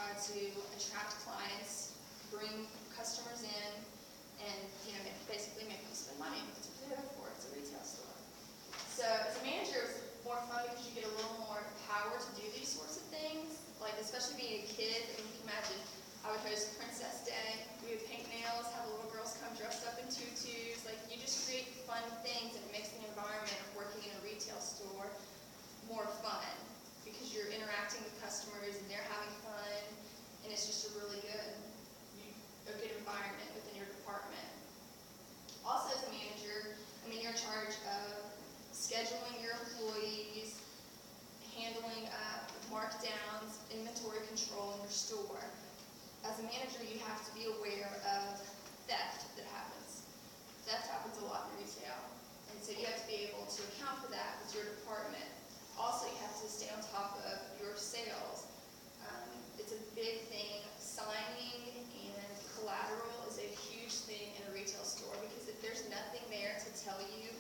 try to attract clients, bring customers in, and basically make them spend money. That's what they're there for. It's a retail store. So as a manager, it's more fun because you get a little more power to do these sorts of things. Like especially being a kid, I mean, you can imagine I would host Princess Day. We would paint nails, have the little girls come dressed up in tutus. Like you just create fun things, and it makes the environment of working in a retail store more fun because you're interacting with customers and they're having fun, and it's just a really good environment within your department. Also, as a manager, you're in charge of scheduling your employees, handling markdowns, inventory control in your store. As a manager, you have to be aware of theft that happens. Theft happens a lot in retail, and so you have to be able to account for that with your department. Also, you have to stay on top of your sales. It's a big thing. Signing and collateral is a huge thing in a retail store because if there's nothing there to tell you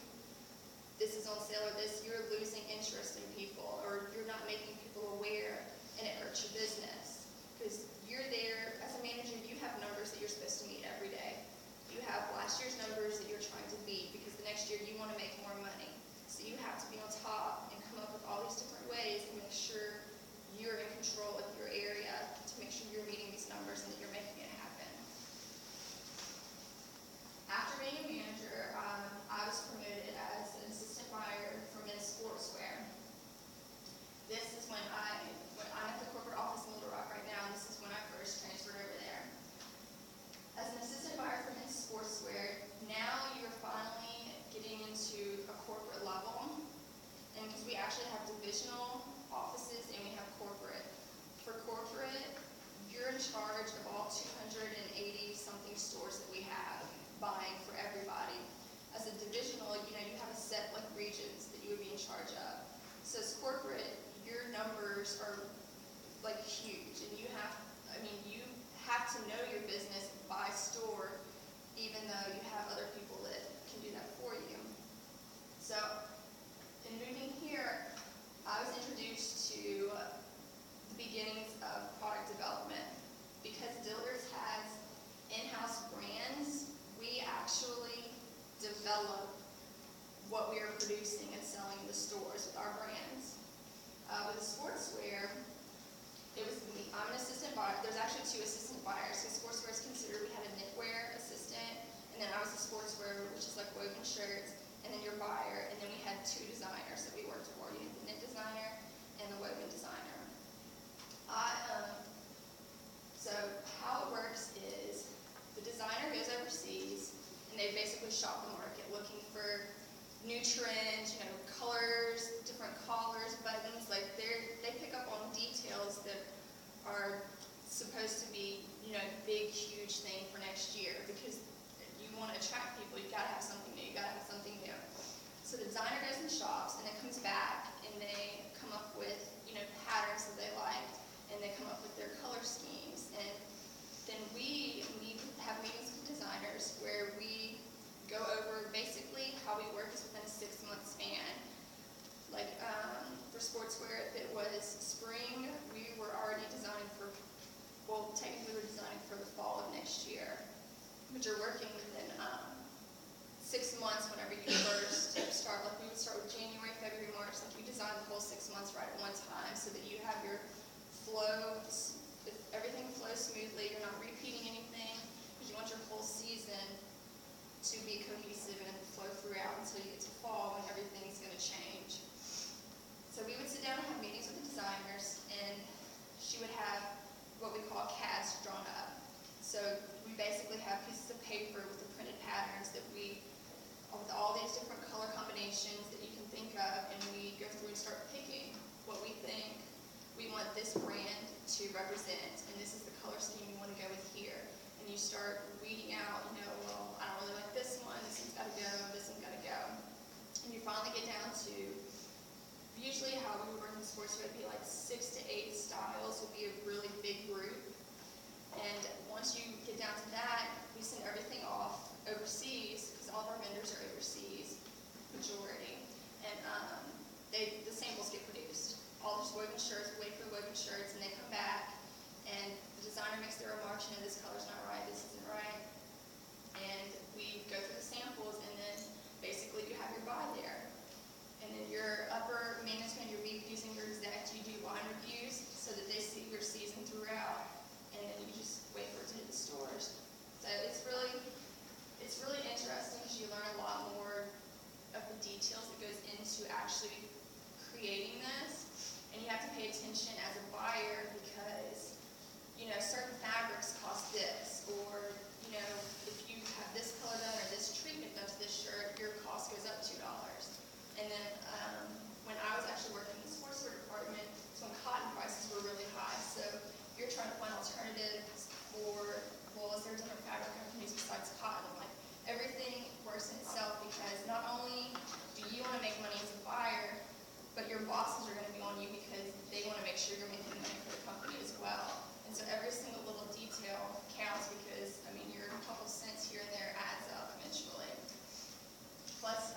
this is on sale or this, you're losing interest in people, or you're not making people aware, and it hurts your business. Because you're there, as a manager, you have numbers that you're supposed to meet every day. You have last year's numbers that you're trying to beat because the next year you want to make more money. So you have to be on top and come up with all these different ways to make sure you're in control of your area, to make sure you're meeting these numbers and that you're making it happen. After being a manager, I was promoted as an assistant buyer for men's sportswear. This is when I'm at the corporate office in Little Rock right now, and this is when I first transferred over there. As an assistant buyer for men's sportswear, now you're finally getting into a corporate level, and because we actually have divisional offices and we have corporate. For corporate, you're in charge of all 280 something stores that we have, buying for everybody. As a divisional, you have a set like regions that you would be in charge of. So as corporate, your numbers are like huge, and you have to know your business by store, even though you have other people that can do that for you. So in moving here, I was introduced to the beginnings of product development. Because Dillard's has in-house brands, we actually develop what we are producing and selling in the stores with our brands. With sportswear, I'm an assistant buyer. There's actually two assistant buyers. So sportswear is considered, we had a knitwear assistant, and then I was a sportswear, which is like woven shirts, and then your buyer, and then we had two designers that we worked for. You had the knit designer and the woven designer. So how it works is the designer goes overseas, and they basically shop the market looking for new trends, colors, different collars, buttons. Like they pick up on details that are supposed to be, big, huge thing for next year, because you want to attract people. You got to have something new. You got to have something new. So the designer goes and shops, and then comes back, and they come up with, patterns that they liked, and they come up with their color schemes. And then we have meetings with designers where we go over basically how we work is within a 6-month span. Like for sportswear, if it was spring, we were already designing technically we're designing for the fall of next year. But you're working within 6 months whenever you first start. Like we would start with January, February, March. Like you design the whole 6 months right at one time so that you have your flow, everything flows smoothly. You're not repeating anything because you want your whole season to be cohesive and flow throughout until you get to fall when everything's going to change. So we would sit down and have meetings with the designers, and she would have what we call CADs drawn up. So we basically have pieces of paper with the printed patterns with all these different color combinations that you can think of, and we go through and start picking what we think we want this brand to represent, and this is the color scheme we want to go with here. And you start weeding out, well, I don't really like this one, this one's got to go, this one's got to go. And you finally get down to, usually how we would work in sports would be like 6 to 8 styles would be a really big group. And once you get down to that, we send everything off overseas, because all of our vendors are overseas, majority. And the samples get produced. All these woven shirts, wait for woven shirts, and they come back, and into actually creating this. And you have to pay attention as a buyer because, you know, certain fabrics cost this, or, you know, if you have this color done or this treatment done to this shirt, your cost goes up $2. And then when I was actually working in the sportswear department, it's when cotton prices were really high. So you're trying to find alternatives for, well, is there different fabric companies besides cotton? Like, everything works in itself because not only do you want to make money as a buyer, but your bosses are going to be on you because they want to make sure you're making money for the company as well. And so every single little detail counts because, I mean, your couple cents here and there adds up eventually. Plus,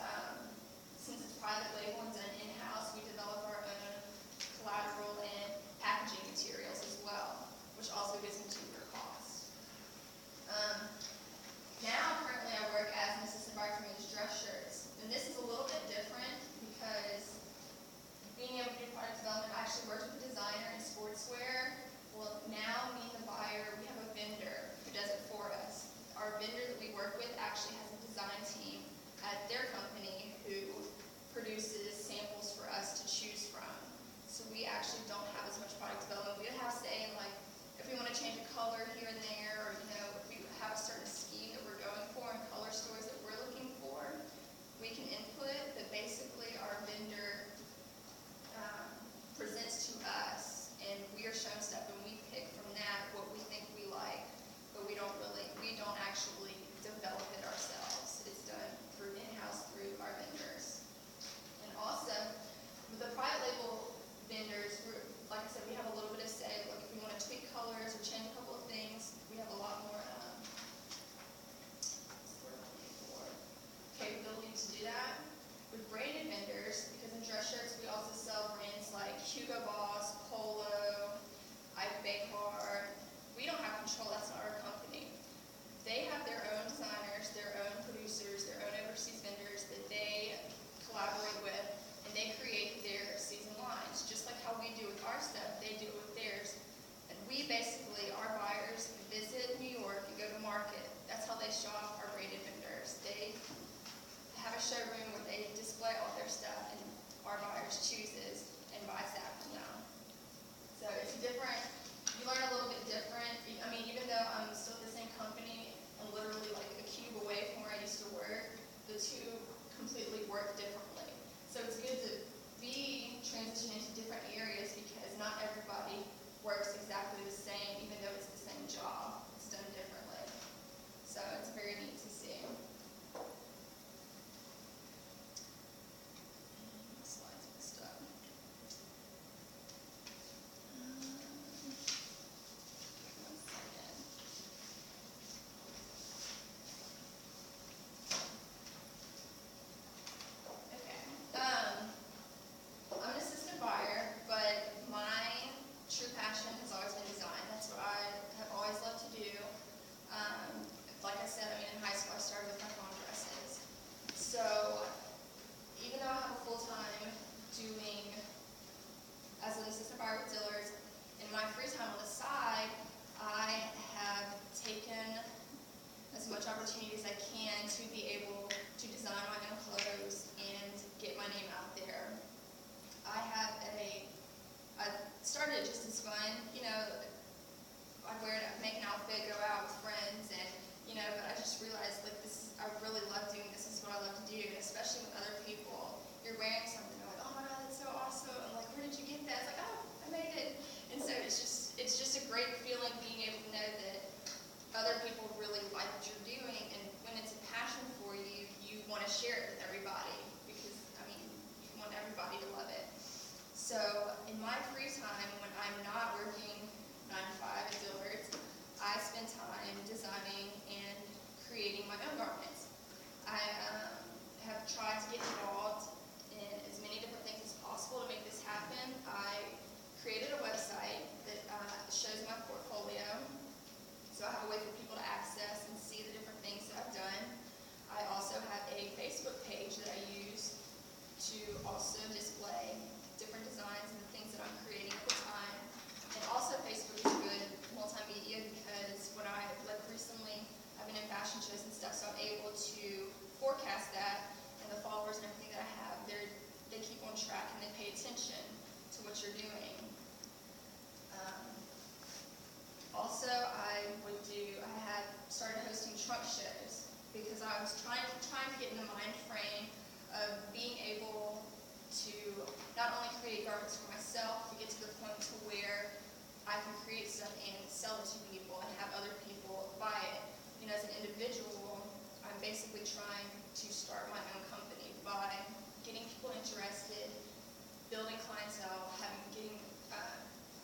building clientele, getting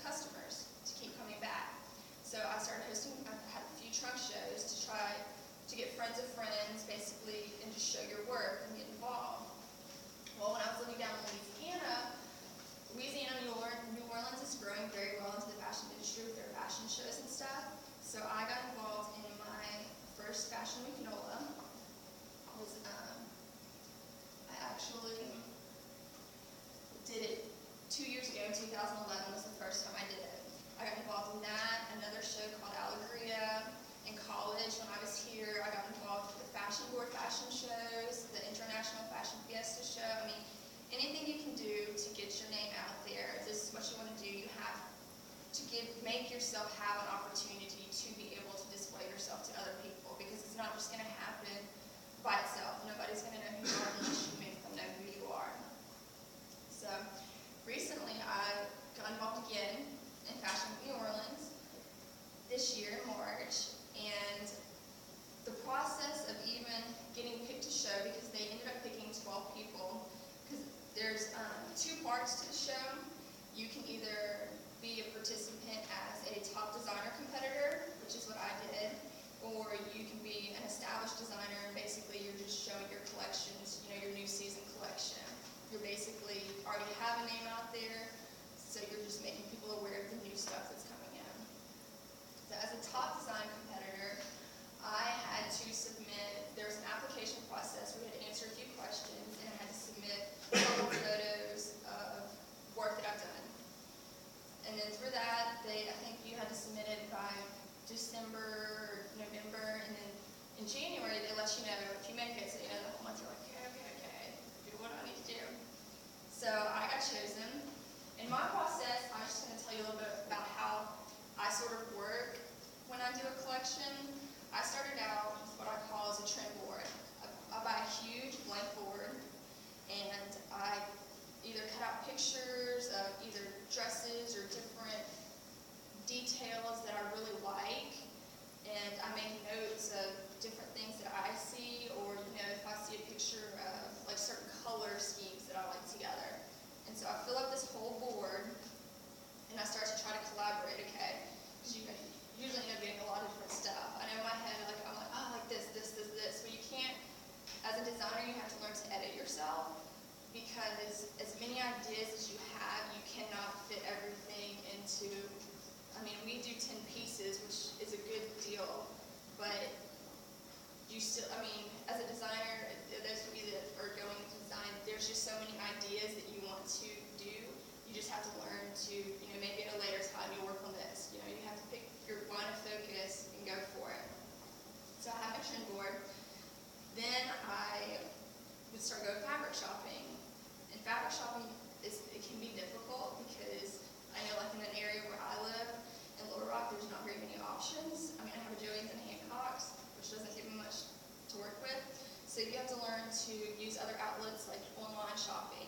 customers to keep coming back. So I started hosting, I had a few trunk shows to try to get friends of friends, basically, and just show your work and get involved. Well, when I was living down in Louisiana, New Orleans is growing very well into the fashion industry with their fashion shows and stuff. So I got involved in my first Fashion Week NOLA. I actually did it 2 years ago. 2011 was the first time I did it. I got involved in that, another show called Alegria. In college, when I was here, I got involved with the fashion board fashion shows, the International Fashion Fiesta show. I mean, anything you can do to get your name out there. If this is what you want to do, you have to make yourself have an opportunity to be able to display yourself to other people, because it's not just going to happen by itself. Nobody's going to know who you are unless you make them know who you are. So recently I got involved again in Fashion Week New Orleans this year in March, and the process of even getting picked to show, because they ended up picking 12 people, because there's 2 parts to the show. You can either be a participant as a top designer competitor, which is what I did, or you can be an established designer, and basically you're just showing your collections, your new season collection. You're basically already have a name out there, so you're just making people aware of the new stuff that's coming in. So as a top design competitor, I had to submit, there was an application process where we had to answer a few questions, and I had to submit a couple photos of work that I've done. And then through that, I think you had to submit it by December or November, and then in January they let you know if you make it. So the whole month you're like, okay, do what I need to do. So I got chosen. In my process, I'm just going to tell you a little bit about how I sort of work when I do a collection. I started out with what I call as a trend board. I buy a huge blank board, and I either cut out pictures of either dresses or different details that I really like, and I make notes of different things that I see, or if I see a picture of like certain color schemes that I like together. And so I fill up this whole board, and I start to try to collaborate, okay? Because you usually end up getting a lot of different stuff. I know in my head, I'm like, oh, I like this. But you can't, as a designer, you have to learn to edit yourself, because as many ideas as you have, you cannot fit everything into, we do 10 pieces, which is a good deal, but you still, as a designer, those of you that are going to design, there's just so many ideas that you want to do. You just have to learn to, maybe at a later time you'll work on this. You have to pick your line of focus and go for it. So I have my trend board. Then I would start going fabric shopping. And fabric shopping, it can be difficult, because I know in an area where I live, in Little Rock, there's not very many options. I have a Joann's and Hancock's, which doesn't give me much to work with. So you have to learn to use other outlets like online shopping.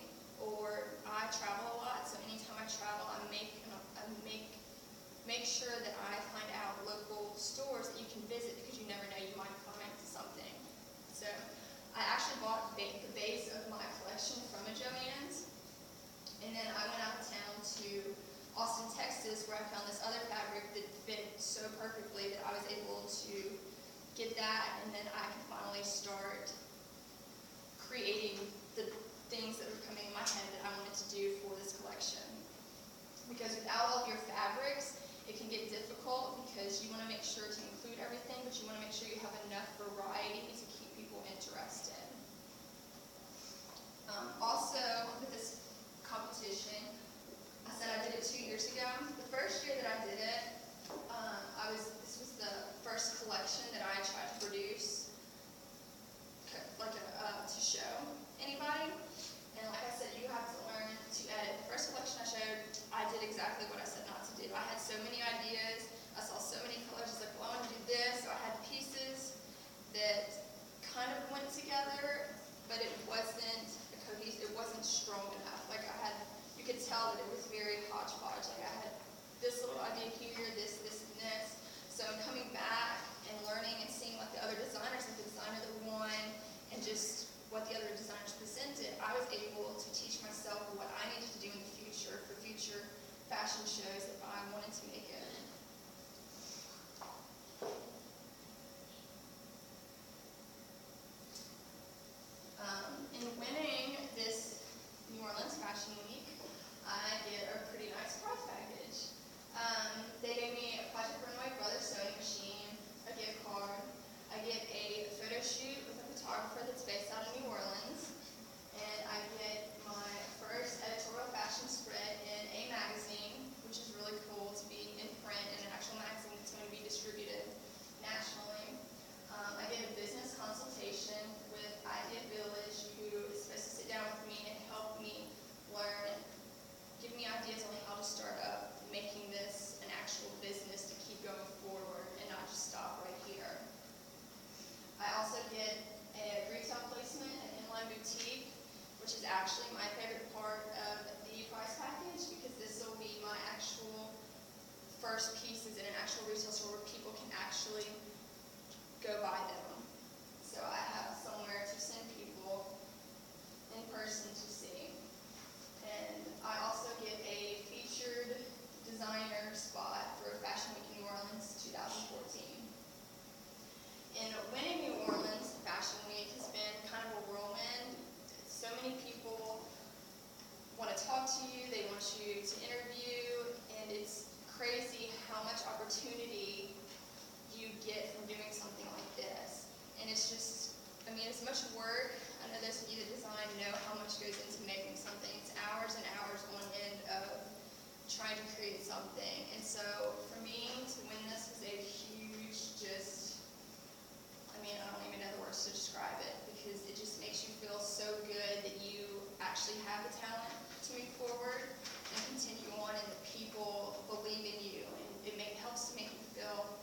talent to move forward and continue on, and the people believe in you, and it helps to make you feel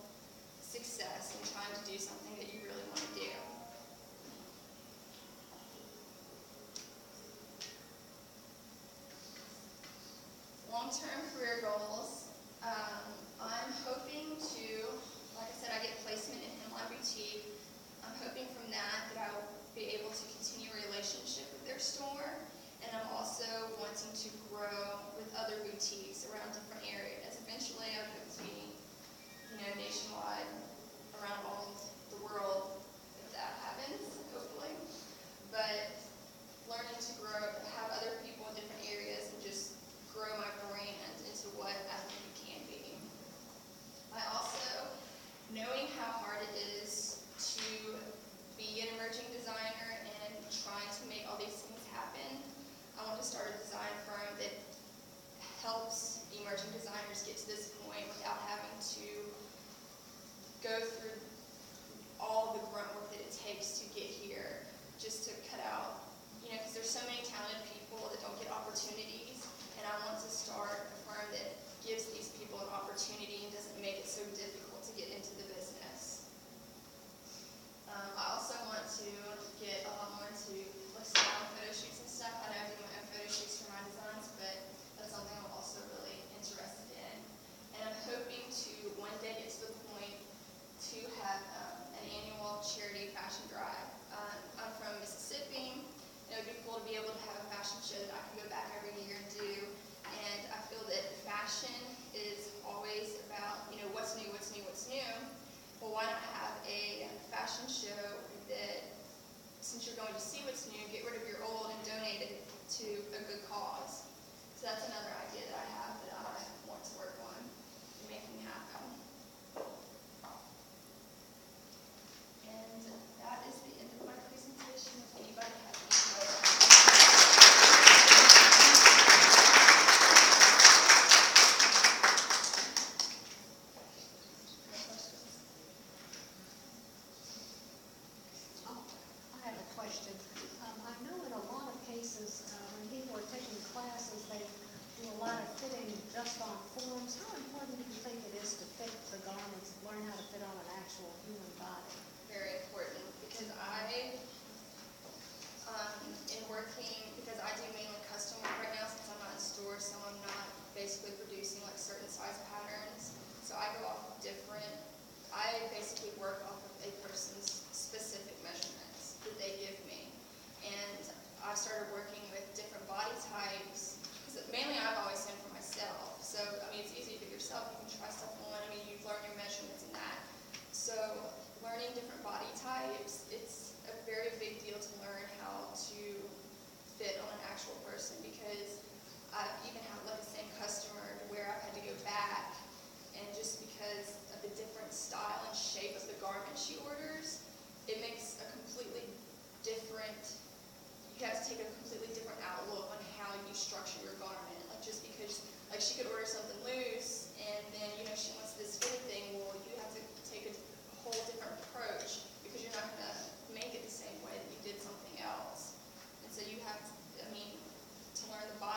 success in trying to do something that you really want to do. Long-term career goals. I'm hoping to, like I said, I get placement in Hemline Boutique. I'm hoping from that I'll be able to continue a relationship with their store, and I'm also wanting to grow with other boutiques around different areas. Eventually, I hope to be, nationwide, around all the world, if that happens, hopefully. But learning to grow, have other people in different areas, and just grow my brand into what I think it can be. I also, knowing how hard it is to be an emerging designer and trying to make all these things happen, I want to start a design firm that helps emerging designers get to this point without having to go through all the grunt work that it takes to get here, just to cut out, because there's so many talented people that don't get opportunities, and I want to start a firm that gives these people an opportunity and doesn't make it so difficult to get into the business. I also want to get a lot more into style photo shoots and stuff. I know I do my own photo shoots for my designs, but that's something I'm also really interested in. And I'm hoping to one day get to the point to have an annual charity fashion drive. I'm from Mississippi, and it would be cool to be able to have a fashion show that I can go back every year and do. And I feel that fashion is always about, what's new, what's new, what's new. Well, why not have a fashion show that, since you're going to see what's new, get rid of your old and donate it to a good cause. So that's another